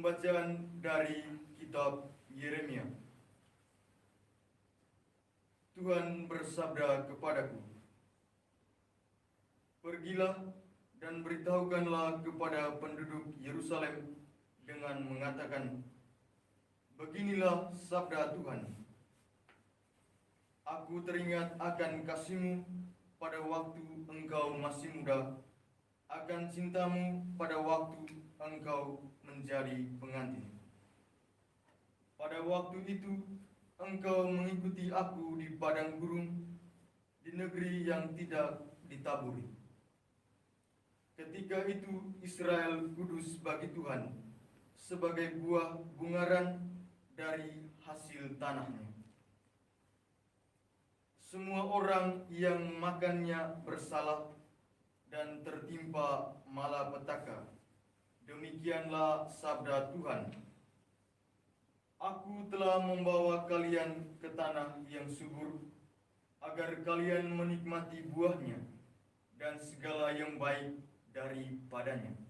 Pembacaan dari kitab Yeremia. Tuhan bersabda kepadaku, "Pergilah dan beritahukanlah kepada penduduk Yerusalem dengan mengatakan, beginilah sabda Tuhan. Aku teringat akan kasihmu pada waktu engkau masih muda, akan cintamu pada waktu engkau menjadi pengantin. Pada waktu itu engkau mengikuti aku di padang gurun, di negeri yang tidak ditaburi. Ketika itu Israel kudus bagi Tuhan, sebagai buah bungaran dari hasil tanahnya. Semua orang yang makannya bersalah dan tertimpa malapetaka. Demikianlah sabda Tuhan. Aku telah membawa kalian ke tanah yang subur, agar kalian menikmati buahnya dan segala yang baik daripadanya.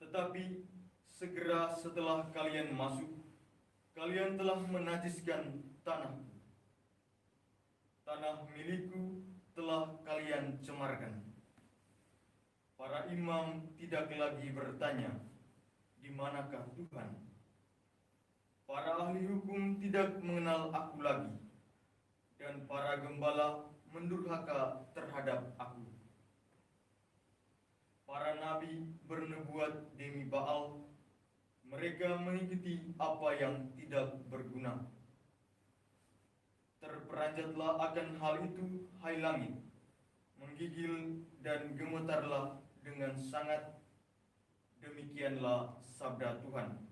Tetapi segera setelah kalian masuk, kalian telah menajiskan tanahku. Tanah milikku telah kalian cemarkan. Para imam tidak lagi bertanya, di manakah Tuhan? Para ahli hukum tidak mengenal aku lagi, dan para gembala mendurhaka terhadap aku. Para nabi bernubuat demi Baal, mereka mengikuti apa yang tidak berguna. Terperanjatlah akan hal itu, hai langit, menggigil dan gemetarlah dengan sangat. Demikianlah sabda Tuhan.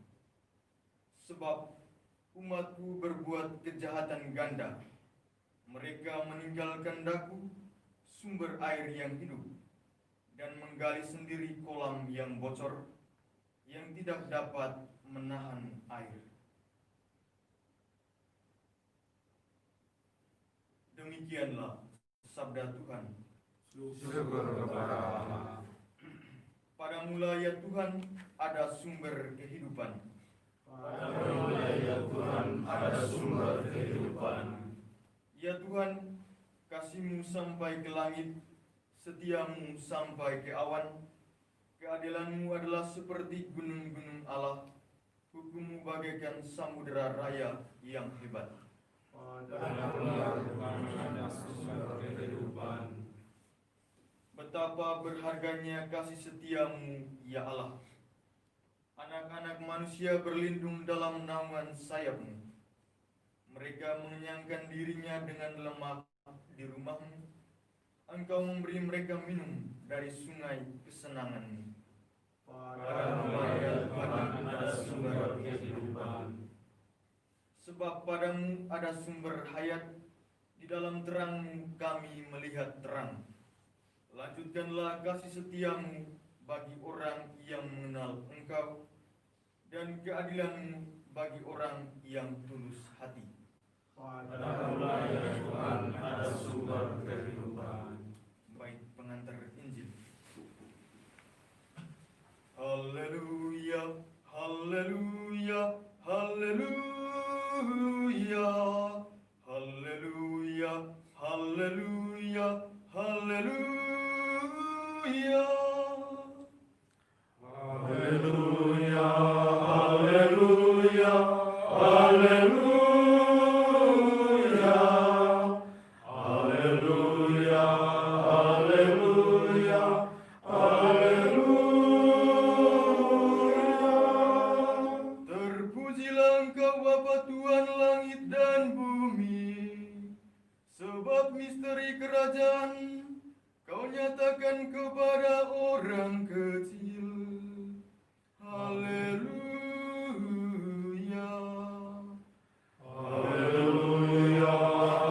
Sebab umatku berbuat kejahatan ganda. Mereka meninggalkan daku, sumber air yang hidup, dan menggali sendiri kolam yang bocor, yang tidak dapat menahan air. Demikianlah sabda Tuhan. Syukur kepada Allah. Pada mula ya Tuhan ada sumber kehidupan. Pada mula ya Tuhan ada sumber kehidupan. Ya Tuhan, kasih-Mu sampai ke langit, setia-Mu sampai ke awan. Keadilan-Mu adalah seperti gunung-gunung Allah, hukum-Mu bagaikan samudera raya yang hebat. Pada mula Tuhan ada sumber kehidupan. Betapa berharganya kasih setia-Mu, ya Allah. Anak-anak manusia berlindung dalam naungan sayap-Mu. Mereka mengenyangkan dirinya dengan lemak di rumah-Mu. Engkau memberi mereka minum dari sungai kesenangan-Mu. Pada mula ya Tuhan ada sumber kehidupan. Sebab padamu ada sumber hayat, di dalam terang-Mu kami melihat terang. Lanjutkanlah kasih setia-Mu bagi orang yang mengenal Engkau, dan keadilan-Mu bagi orang yang tulus hati. Pada mula ya Tuhan ada sumber kehidupan. Baik, pengantar Injil. Haleluya, haleluya, haleluya, haleluya, haleluya, haleluya. Haleluya, haleluya, haleluya, haleluya, haleluya, haleluya. Terpujilah Engkau Bapa Tuhan langit dan bumi, sebab misteri kerajaan Kau nyatakan kepada orang kecil. Haleluya. Haleluya,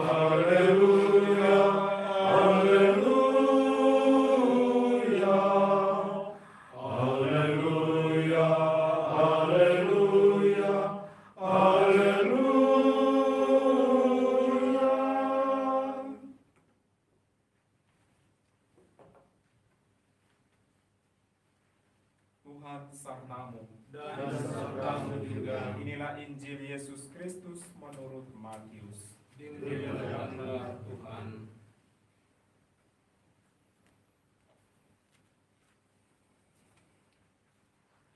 haleluya, haleluya, haleluya, haleluya, haleluya. Tuhan sertamu. juga. Inilah Injil Yesus Kristus menurut Matius. Dimuliakanlah Tuhan.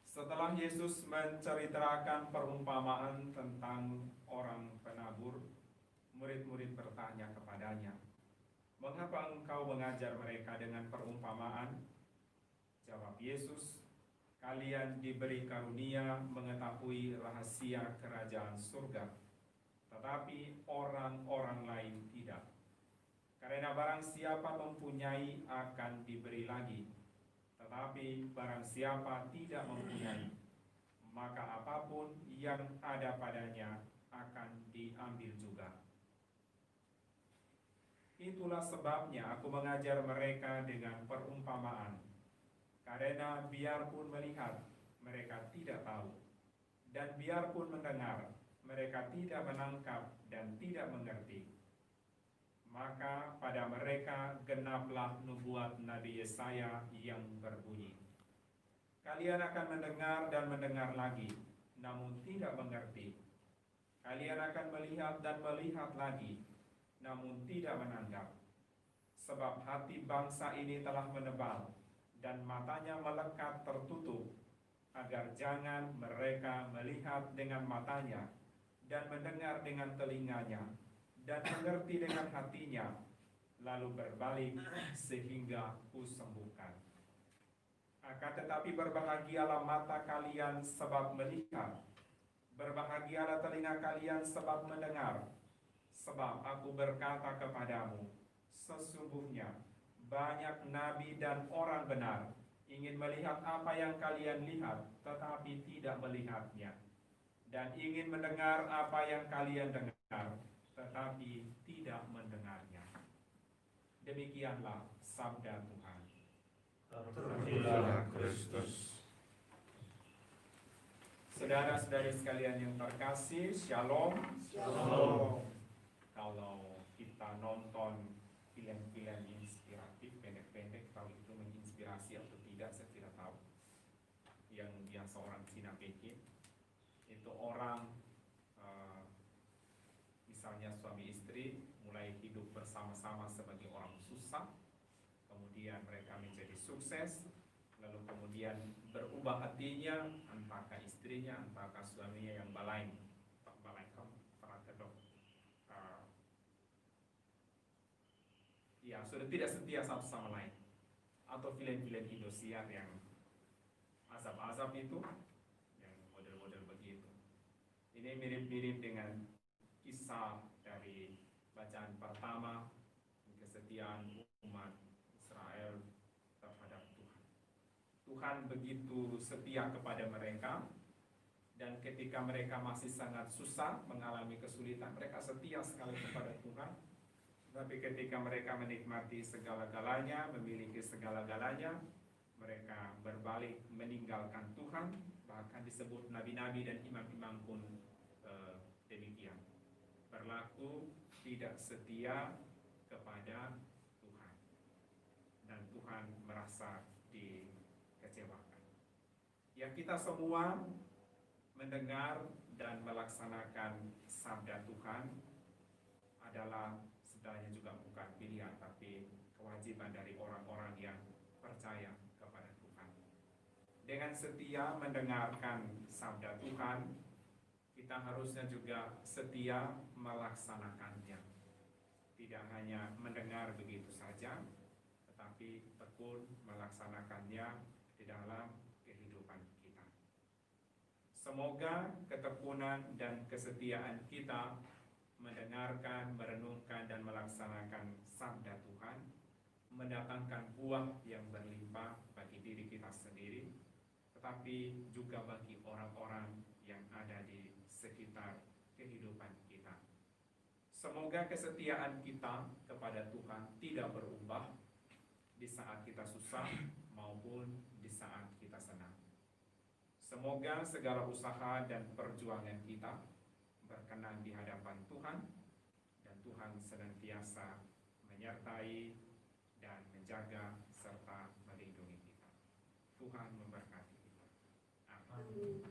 Setelah Yesus menceritakan perumpamaan tentang orang penabur, murid-murid bertanya kepadanya, "Mengapa engkau mengajar mereka dengan perumpamaan?" Jawab Yesus, "Kalian diberi karunia mengetahui rahasia kerajaan surga, tetapi orang-orang lain tidak. Karena barang siapa mempunyai akan diberi lagi, tetapi barang siapa tidak mempunyai, maka apapun yang ada padanya akan diambil juga. Itulah sebabnya aku mengajar mereka dengan perumpamaan, karena biarpun melihat, mereka tidak tahu, dan biarpun mendengar, mereka tidak menangkap dan tidak mengerti. Maka pada mereka genaplah nubuat Nabi Yesaya yang berbunyi, kalian akan mendengar dan mendengar lagi, namun tidak mengerti. Kalian akan melihat dan melihat lagi, namun tidak menanggap. Sebab hati bangsa ini telah menebal, dan matanya melekat tertutup, agar jangan mereka melihat dengan matanya, dan mendengar dengan telinganya, dan mengerti dengan hatinya, lalu berbalik sehingga kusembuhkan. Akan tetapi berbahagialah mata kalian sebab melihat, berbahagialah telinga kalian sebab mendengar. Sebab aku berkata kepadamu, sesungguhnya banyak nabi dan orang benar ingin melihat apa yang kalian lihat, tetapi tidak melihatnya, dan ingin mendengar apa yang kalian dengar, tetapi tidak mendengarnya. Demikianlah sabda Tuhan. Terpujilah Kristus. Saudara-saudari sekalian yang terkasih, Shalom. Shalom. Kalau kita nonton film-film inspiratif pendek-pendek, kalau itu menginspirasi atau tidak saya tidak tahu. Yang biasa orang Cina bikin, itu orang misalnya suami istri mulai hidup bersama-sama sebagai orang susah, kemudian mereka menjadi sukses, lalu kemudian berubah hatinya, entahkah istrinya, entahkah suaminya yang balain pernah kedok, ya sudah tidak setia satu sama lain. Atau film-film Indosiar yang azab-azab itu, yang model-model begitu. Ini mirip-mirip dengan kisah dari bacaan pertama, kesetiaan umat Israel terhadap Tuhan. Tuhan begitu setia kepada mereka, dan ketika mereka masih sangat susah, mengalami kesulitan, mereka setia sekali kepada Tuhan. Tapi ketika mereka menikmati segala-galanya, memiliki segala-galanya, mereka berbalik meninggalkan Tuhan. Bahkan disebut nabi-nabi dan imam-imam pun demikian, berlaku tidak setia kepada Tuhan, dan Tuhan merasa dikecewakan. Ya, kita semua mendengar dan melaksanakan sabda Tuhan adalah sebenarnya juga bukan pilihan, tapi kewajiban dari orang-orang yang percaya kepada Tuhan. Dengan setia mendengarkan sabda Tuhan, kita harusnya juga setia melaksanakannya. Tidak hanya mendengar begitu saja, tetapi tekun melaksanakannya di dalam kehidupan kita. Semoga ketekunan dan kesetiaan kita mendengarkan, merenungkan, dan melaksanakan sabda Tuhan mendatangkan buah yang berlimpah bagi diri kita sendiri, tetapi juga bagi orang-orang yang ada di sekitar kehidupan kita. Semoga kesetiaan kita kepada Tuhan tidak berubah di saat kita susah maupun di saat kita senang. Semoga segala usaha dan perjuangan kita berkenan di hadapan Tuhan, dan Tuhan senantiasa menyertai dan menjaga serta melindungi kita. Tuhan memberkati kita. Amin.